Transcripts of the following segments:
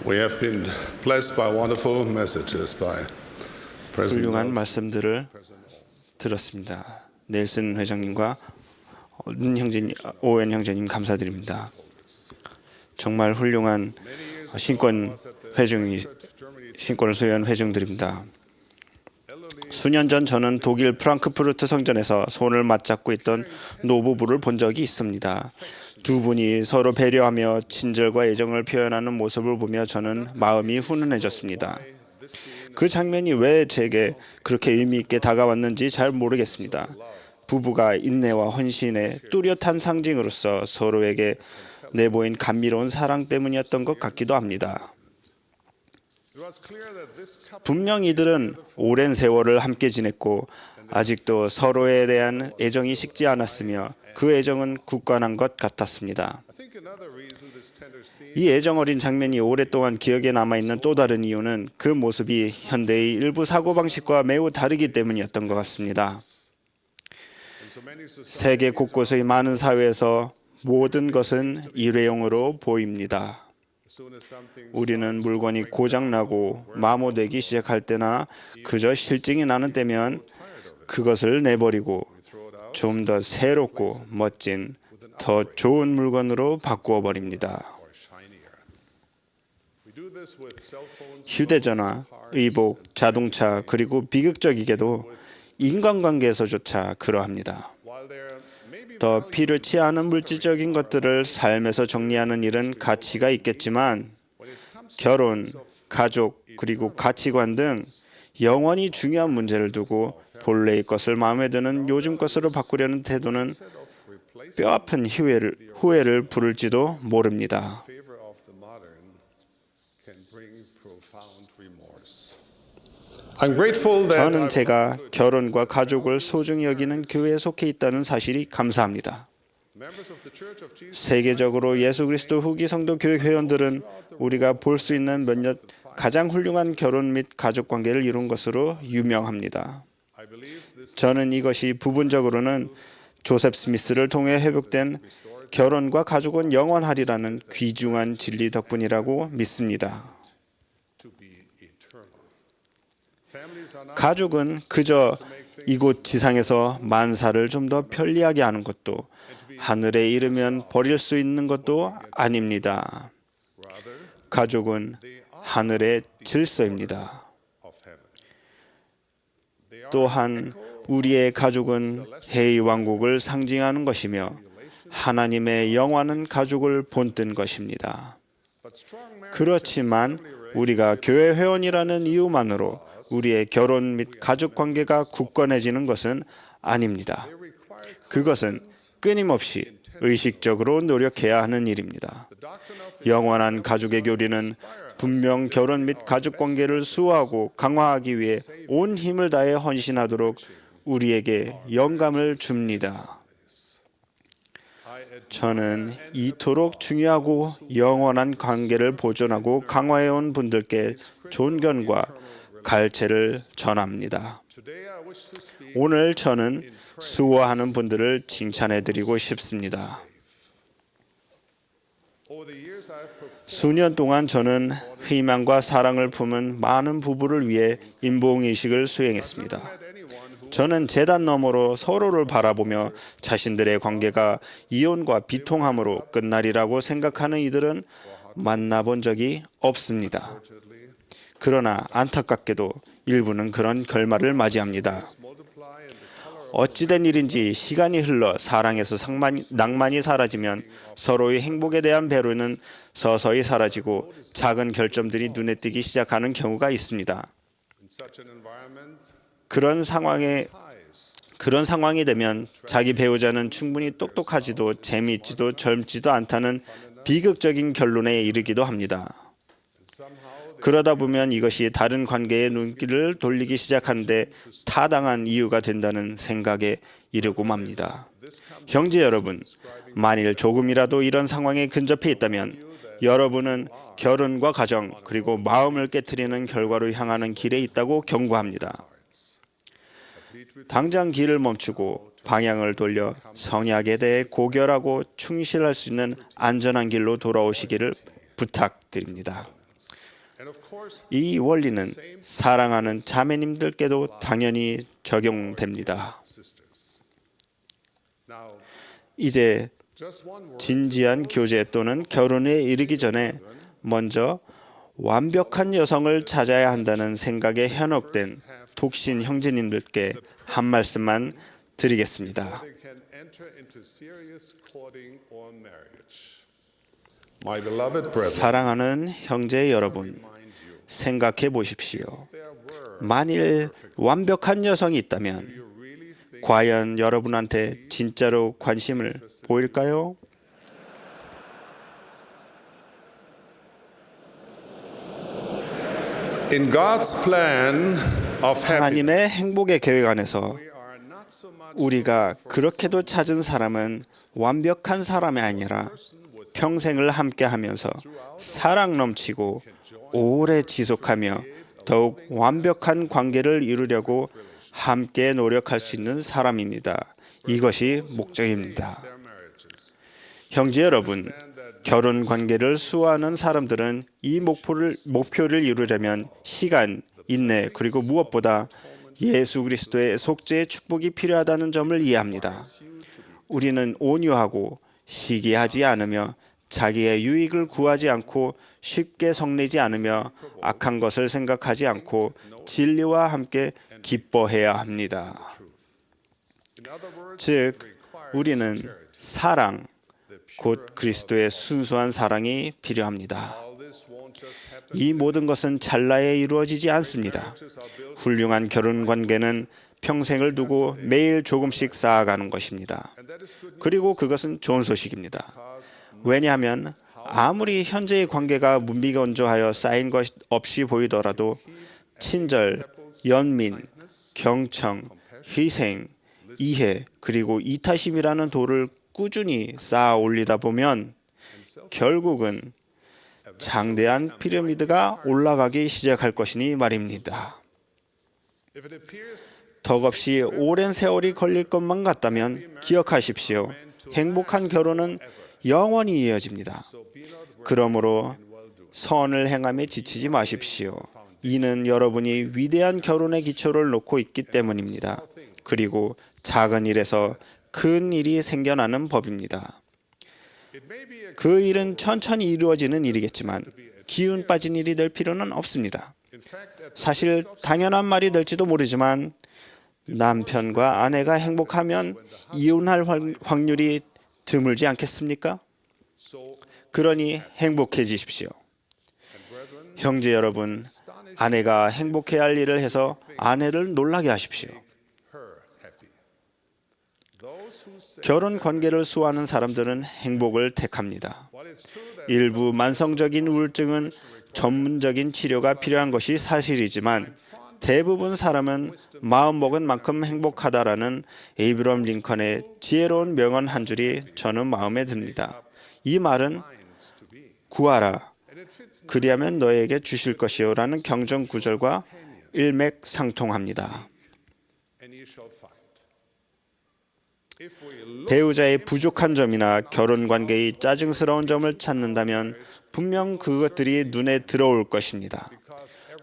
We have been blessed by wonderful messages by President 훌륭한 Nelson. 말씀들을 들었습니다. 넬슨 회장님과 오웬 형제님 감사드립니다. 정말 훌륭한 신권을 소유한 회중들입니다. 수년 전 저는 독일 프랑크푸르트 성전에서 손을 맞잡고 있던 노부부를 본 적이 있습니다. 두 분이 서로 배려하며 친절과 애정을 표현하는 모습을 보며 저는 마음이 훈훈해졌습니다. 그 장면이 왜 제게 그렇게 의미 있게 다가왔는지 잘 모르겠습니다. 부부가 인내와 헌신의 뚜렷한 상징으로서 서로에게 내보인 감미로운 사랑 때문이었던 것 같기도 합니다. 분명 이들은 오랜 세월을 함께 지냈고 아직도 서로에 대한 애정이 식지 않았으며 그 애정은 굳건한 것 같았습니다. 이 애정 어린 장면이 오랫동안 기억에 남아있는 또 다른 이유는 그 모습이 현대의 일부 사고방식과 매우 다르기 때문이었던 것 같습니다. 세계 곳곳의 많은 사회에서 모든 것은 일회용으로 보입니다. 우리는 물건이 고장나고 마모되기 시작할 때나 그저 실증이 나는 때면 그것을 내버리고 좀 더 새롭고 멋진 더 좋은 물건으로 바꾸어 버립니다. 휴대전화, 의복, 자동차 그리고 비극적이게도 인간관계에서조차 그러합니다. 더 필요치 않은 물질적인 것들을 삶에서 정리하는 일은 가치가 있겠지만 결혼, 가족, 그리고 가치관 등 영원히 중요한 문제를 두고 본래의 것을 마음에 드는 요즘 것으로 바꾸려는 태도는 뼈아픈 후회를 부를지도 모릅니다. 저는 제가 결혼과 가족을 소중히 여기는 교회에 속해 있다는 사실이 감사합니다. 세계적으로 예수 그리스도 후기 성도 교회 회원들은 우리가 볼 수 있는 몇몇 가장 훌륭한 결혼 및 가족 관계를 이룬 것으로 유명합니다. 저는 이것이 부분적으로는 조셉 스미스를 통해 회복된 결혼과 가족은 영원하리라는 귀중한 진리 덕분이라고 믿습니다. 가족은 그저 이곳 지상에서 만사를 좀 더 편리하게 하는 것도 하늘에 이르면 버릴 수 있는 것도 아닙니다. 가족은 하늘의 질서입니다. 또한 우리의 가족은 해의 왕국을 상징하는 것이며 하나님의 영원한 가족을 본뜬 것입니다. 그렇지만 우리가 교회 회원이라는 이유만으로 우리의 결혼 및 가족 관계가 굳건해지는 것은 아닙니다. 그것은 끊임없이 의식적으로 노력해야 하는 일입니다. 영원한 가족의 교리는 분명 결혼 및 가족 관계를 수호하고 강화하기 위해 온 힘을 다해 헌신하도록 우리에게 영감을 줍니다. 저는 이토록 중요하고 영원한 관계를 보존하고 강화해온 분들께 존경과 갈채를 전합니다. 오늘 저는 수고하는 분들을 칭찬해드리고 싶습니다. 수년 동안 저는 희망과 사랑을 품은 많은 부부를 위해 임봉의식을 수행했습니다. 저는 제단 너머로 서로를 바라보며 자신들의 관계가 이혼과 비통함으로 끝나리라고 생각하는 이들은 만나본 적이 없습니다. 그러나 안타깝게도 일부는 그런 결말을 맞이합니다. 어찌된 일인지 시간이 흘러 사랑에서 낭만이 사라지면 서로의 행복에 대한 배려는 서서히 사라지고 작은 결점들이 눈에 띄기 시작하는 경우가 있습니다. 그런 상황이 되면 자기 배우자는 충분히 똑똑하지도 재미있지도 젊지도 않다는 비극적인 결론에 이르기도 합니다. 그러다 보면 이것이 다른 관계에 눈길을 돌리기 시작하는데 타당한 이유가 된다는 생각에 이르고 맙니다. 형제 여러분, 만일 조금이라도 이런 상황에 근접해 있다면 여러분은 결혼과 가정 그리고 마음을 깨트리는 결과로 향하는 길에 있다고 경고합니다. 당장 길을 멈추고 방향을 돌려 성약에 대해 고결하고 충실할 수 있는 안전한 길로 돌아오시기를 부탁드립니다. 이 원리는 사랑하는 자매님들께도 당연히 적용됩니다. 이제 진지한 교제 또는 결혼에 이르기 전에 먼저 완벽한 여성을 찾아야 한다는 생각에 현혹된 독신 형제님들께 한 말씀만 드리겠습니다. 사랑하는 형제 여러분, 생각해 보십시오. 만일 완벽한 여성이 있다면 과연 여러분한테 진짜로 관심을 보일까요? In God's plan of happiness, 하나님의 행복의 계획 안에서 우리가 그렇게도 찾은 사람은 완벽한 사람이 아니라 평생을 함께하면서 사랑 넘치고 오래 지속하며 더욱 완벽한 관계를 이루려고 함께 노력할 수 있는 사람입니다. 이것이 목적입니다. 형제 여러분, 결혼 관계를 수호하는 사람들은 이 목표를 이루려면 시간, 인내, 그리고 무엇보다 예수 그리스도의 속죄의 축복이 필요하다는 점을 이해합니다. 우리는 온유하고 시기하지 않으며 자기의 유익을 구하지 않고 쉽게 성내지 않으며 악한 것을 생각하지 않고 진리와 함께 기뻐해야 합니다. 즉, 우리는 사랑, 곧 그리스도의 순수한 사랑이 필요합니다. 이 모든 것은 찰나에 이루어지지 않습니다. 훌륭한 결혼 관계는 평생을 두고 매일 조금씩 쌓아가는 것입니다. 그리고 그것은 좋은 소식입니다. 왜냐하면 아무리 현재의 관계가 문비건조하여 쌓인 것 없이 보이더라도 친절, 연민, 경청, 희생, 이해, 그리고 이타심이라는 돌을 꾸준히 쌓아 올리다 보면 결국은 장대한 피라미드가 올라가기 시작할 것이니 말입니다. 덕없이 오랜 세월이 걸릴 것만 같다면 기억하십시오. 행복한 결혼은 영원히 이어집니다. 그러므로 선을 행함에 지치지 마십시오. 이는 여러분이 위대한 결혼의 기초를 놓고 있기 때문입니다. 그리고 작은 일에서 큰 일이 생겨나는 법입니다. 그 일은 천천히 이루어지는 일이겠지만 기운 빠진 일이 될 필요는 없습니다. 사실 당연한 말이 될지도 모르지만 남편과 아내가 행복하면 이혼할 확률이 드물지 않겠습니까? 그러니 행복해지십시오. 형제 여러분, 아내가 행복해야 할 일을 해서 아내를 놀라게 하십시오. 결혼 관계를 수호하는 사람들은 행복을 택합니다. 일부 만성적인 우울증은 전문적인 치료가 필요한 것이 사실이지만 대부분 사람은 마음먹은 만큼 행복하다라는 에이브럼 링컨의 지혜로운 명언 한 줄이 저는 마음에 듭니다. 이 말은 구하라, 그리하면 너에게 주실 것이요 라는 경전 구절과 일맥상통합니다. 배우자의 부족한 점이나 결혼 관계의 짜증스러운 점을 찾는다면 분명 그것들이 눈에 들어올 것입니다.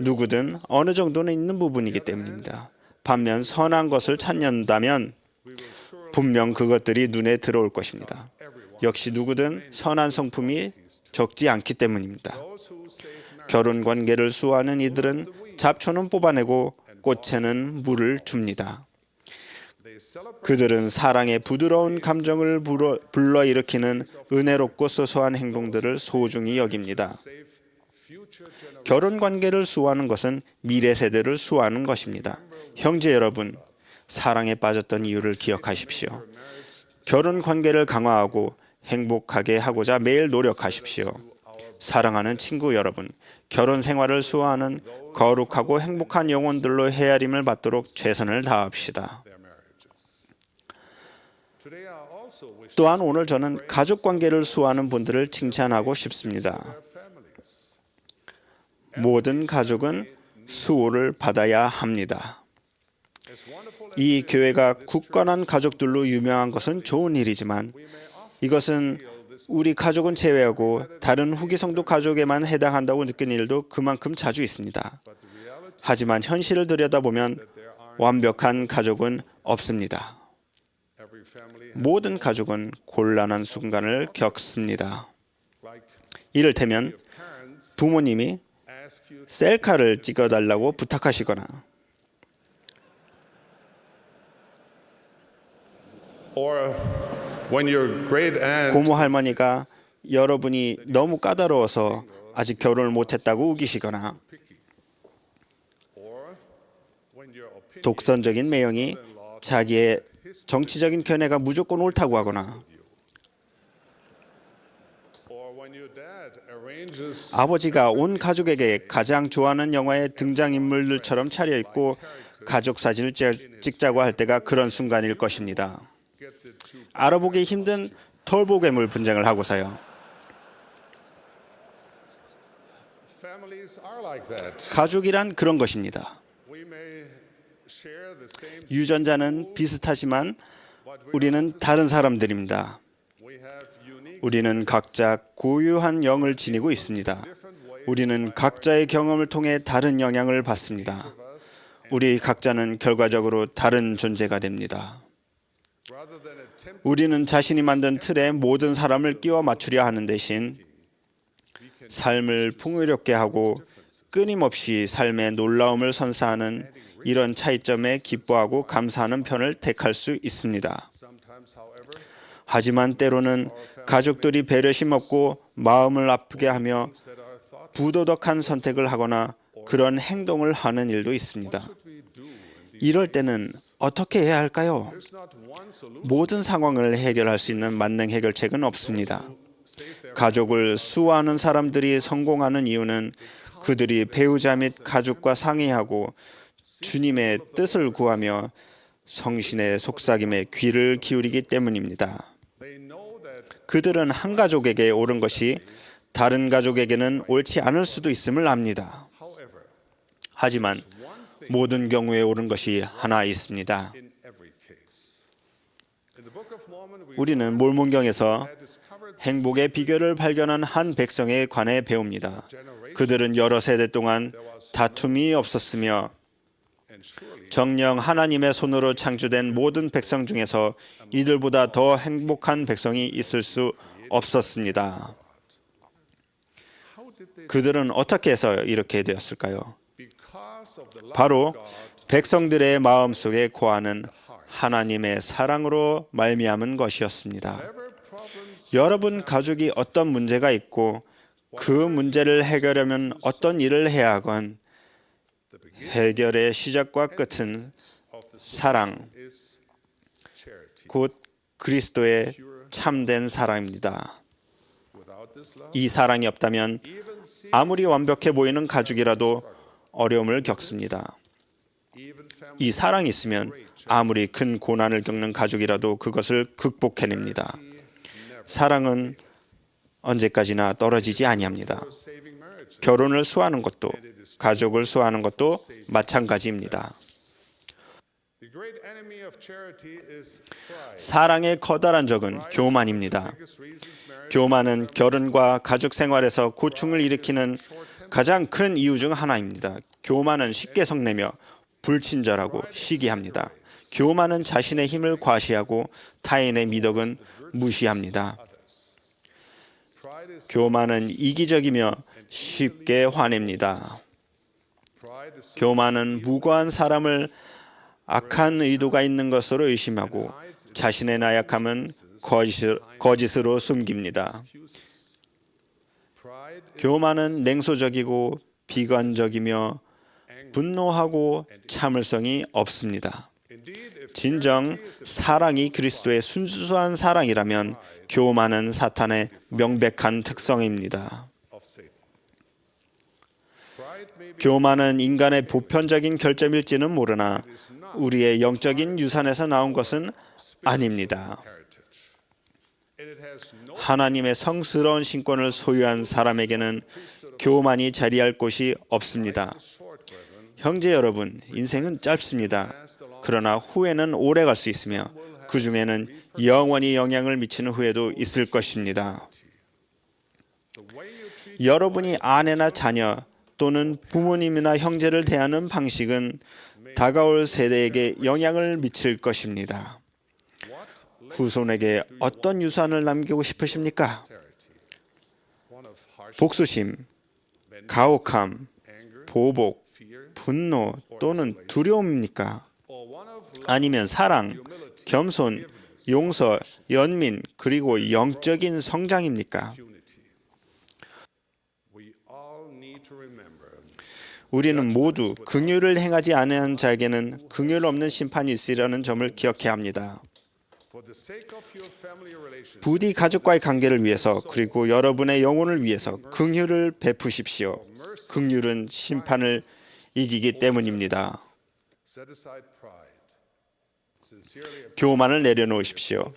누구든 어느 정도는 있는 부분이기 때문입니다. 반면 선한 것을 찾는다면 분명 그것들이 눈에 들어올 것입니다. 역시 누구든 선한 성품이 적지 않기 때문입니다. 결혼 관계를 수호하는 이들은 잡초는 뽑아내고 꽃에는 물을 줍니다. 그들은 사랑의 부드러운 감정을 불러일으키는 은혜롭고 소소한 행동들을 소중히 여깁니다. 결혼 관계를 수호하는 것은 미래 세대를 수호하는 것입니다. 형제 여러분, 사랑에 빠졌던 이유를 기억하십시오. 결혼 관계를 강화하고 행복하게 하고자 매일 노력하십시오. 사랑하는 친구 여러분, 결혼 생활을 수호하는 거룩하고 행복한 영혼들로 헤아림을 받도록 최선을 다합시다. 또한 오늘 저는 가족 관계를 수호하는 분들을 칭찬하고 싶습니다. 모든 가족은 수호를 받아야 합니다. 이 교회가 굳건한 가족들로 유명한 것은 좋은 일이지만 이것은 우리 가족은 제외하고 다른 후기 성도 가족에만 해당한다고 느끼는 일도 그만큼 자주 있습니다. 하지만 현실을 들여다보면 완벽한 가족은 없습니다. 모든 가족은 곤란한 순간을 겪습니다. 이를테면 부모님이 셀카를 찍어달라고 부탁하시거나 Or when your great aunt 고모 할머니가 여러분이 너무 까다로워서 아직 결혼을 못했다고 우기시거나 or when your opinion 독선적인 매형이 자기의 정치적인 견해가 무조건 옳다고 하거나 or when your dad arranges 아버지가 온 가족에게 가장 좋아하는 영화의 등장인물들처럼 차려입고 가족 사진을 찍자고 할 때가 그런 순간일 것입니다. 알아보기 힘든 털보괴물 분장을 하고서요. families are like that. 가족이란 그런 것입니다. We may share the same 유전자는 비슷하지만 우리는 다른 사람들입니다. we have unique 우리는 각자 고유한 영을 지니고 있습니다. 우리는 각자의 경험을 통해 다른 영향을 받습니다. 우리 각자는 결과적으로 다른 존재가 됩니다. rather than attempt 우리는 자신이 만든 틀에 모든 사람을 끼워 맞추려 하는 대신 삶을 풍요롭게 하고 끊임없이 삶의 놀라움을 선사하는 이런 차이점에 기뻐하고 감사하는 편을 택할 수 있습니다. sometimes however 하지만 때로는 가족들이 배려심 없고 마음을 아프게 하며 that are thought 부도덕한 선택을 하거나 그런 행동을 하는 일도 있습니다. 이럴 때는 어떻게 해야 할까요? there's not one solution 모든 상황을 해결할 수 있는 만능 해결책은 없습니다. 가족을 수호하는 사람들이 성공하는 이유는 그들이 배우자 및 가족과 상의하고 주님의 뜻을 구하며 성신의 속삭임에 귀를 기울이기 때문입니다. they know that 그들은 한 가족에게 옳은 것이 다른 가족에게는 옳지 않을 수도 있음을 압니다. however 하지만 모든 경우에 옳은 것이 하나 있습니다. in every case in the book of Mormon we 우리는 몰몬경에서 discovered 행복의 비결을 발견한 한 백성에 관해 배웁니다. 그들은 여러 세대 동안 다툼이 없었으며 and surely 정녕 하나님의 손으로 창조된 모든 백성 중에서 이들보다 더 행복한 백성이 있을 수 없었습니다. how did they 그들은 어떻게 해서 이렇게 되었을까요? because of the love 바로 of God 백성들의 마음속에 거하는 하나님의 사랑으로 말미암은 것이었습니다. whatever problems 여러분 가족이 어떤 문제가 있고 그 문제를 해결하려면 어떤 일을 해야 하건 해결의 시작과 끝은 of the 사랑, is charity 곧 그리스도의 참된 사랑입니다. without this love 이 사랑이 없다면 even see 아무리 완벽해 보이는 가족이라도 어려움을 겪습니다. even family 이 사랑이 있으면 아무리 큰 고난을 겪는 가족이라도 그것을 극복해냅니다. 사랑은 언제까지나 떨어지지 아니합니다. saving marriage 결혼을 수호하는 것도 가족을 수호하는 것도 마찬가지입니다. the great enemy of charity is pride 사랑의 커다란 적은 교만입니다. biggest reasons marriage 교만은 결혼과 가족 생활에서 고충을 일으키는 가장 큰 이유 중 하나입니다. 교만은 쉽게 성내며 불친절하고 시기합니다. 교만은 자신의 힘을 과시하고 타인의 미덕은 무시합니다. pride is 교만은 이기적이며 쉽게 화냅니다. pride is 교만은 무고한 사람을 악한 의도가 있는 것으로 의심하고 자신의 나약함은 거짓으로 숨깁니다. pride 교만은 냉소적이고 비관적이며 분노하고 참을성이 없습니다. indeed if 진정 사랑이 그리스도의 순수한 사랑이라면 교만은 사탄의 명백한 특성입니다. of Satan pride may be 교만은 인간의 보편적인 결점일지는 모르나 우리의 영적인 유산에서 나온 것은 아닙니다. heritage and it has no 하나님의 성스러운 신권을 소유한 사람에게는 교만이 자리할 곳이 없습니다. short brethren 형제 여러분, 인생은 짧습니다. 그러나 후회는 오래 갈 수 있으며 그 중에는 영원히 영향을 미치는 후회도 있을 것입니다. 여러분이 아내나 자녀 또는 부모님이나 형제를 대하는 방식은 다가올 세대에게 영향을 미칠 것입니다. 후손에게 어떤 유산을 남기고 싶으십니까? 복수심, 가혹함, 보복, 분노 또는 두려움입니까? 아니면 사랑, 겸손, 용서, 연민, 그리고 영적인 성장입니까? 우리는 모두 긍휼을 행하지 않은 자에게는 긍휼 없는 심판이 있으리라는 점을 기억해야 합니다. 부디 가족과의 관계를 위해서 그리고 여러분의 영혼을 위해서 긍휼을 베푸십시오. 긍휼은 심판을 이기기 때문입니다. 교만을 내려놓으십시오.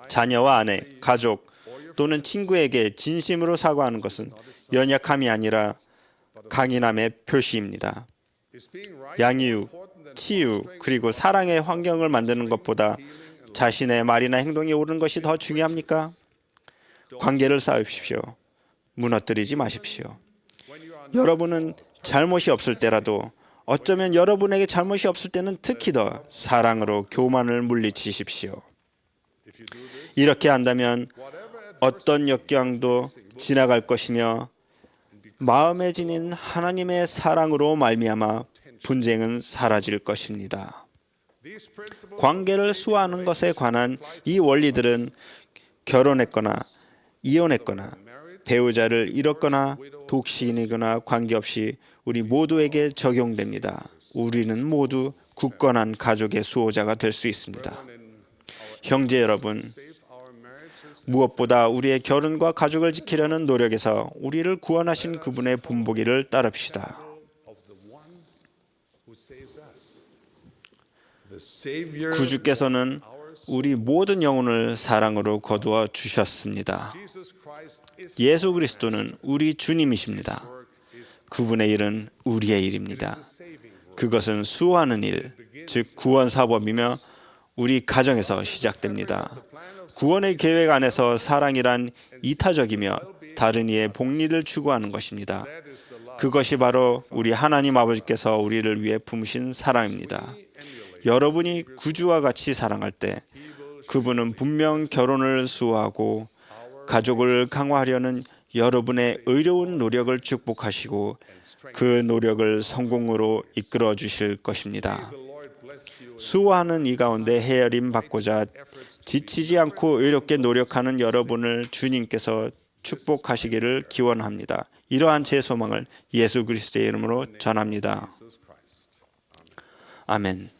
자녀와 아내, 가족 또는 친구에게 진심으로 사과하는 것은 연약함이 아니라 강인함의 표시입니다. 양육, 치유, 그리고 사랑의 환경을 만드는 것보다 자신의 말이나 행동이 옳은 것이 더 중요합니까? 관계를 쌓으십시오. 무너뜨리지 마십시오. 여러분은 잘못이 없을 때라도 어쩌면 여러분에게 잘못이 없을 때는 특히 더 사랑으로 교만을 물리치십시오. 이렇게 한다면 어떤 역경도 지나갈 것이며 마음에 지닌 하나님의 사랑으로 말미암아 분쟁은 사라질 것입니다. 관계를 수호하는 것에 관한 이 원리들은 결혼했거나 이혼했거나 배우자를 잃었거나 독신이거나 관계없이 우리 모두에게 적용됩니다. 우리는 모두 굳건한 가족의 수호자가 될 수 있습니다. 형제 여러분, 무엇보다 우리의 결혼과 가족을 지키려는 노력에서 우리를 구원하신 그분의 본보기를 따릅시다. 구주께서는 우리 모든 영혼을 사랑으로 거두어 주셨습니다. 예수 그리스도는 우리 주님이십니다. 그분의 일은 우리의 일입니다. 그것은 수호하는 일, 즉 구원 사법이며 우리 가정에서 시작됩니다. 구원의 계획 안에서 사랑이란 이타적이며 다른 이의 복리를 추구하는 것입니다. 그것이 바로 우리 하나님 아버지께서 우리를 위해 품으신 사랑입니다. 여러분이 구주와 같이 사랑할 때 그분은 분명 결혼을 수호하고 가족을 강화하려는 여러분의 의로운 노력을 축복하시고 그 노력을 성공으로 이끌어 주실 것입니다. 수호하는 이 가운데 헤아림 받고자 지치지 않고 의롭게 노력하는 여러분을 주님께서 축복하시기를 기원합니다. 이러한 제 소망을 예수 그리스도의 이름으로 전합니다. 아멘.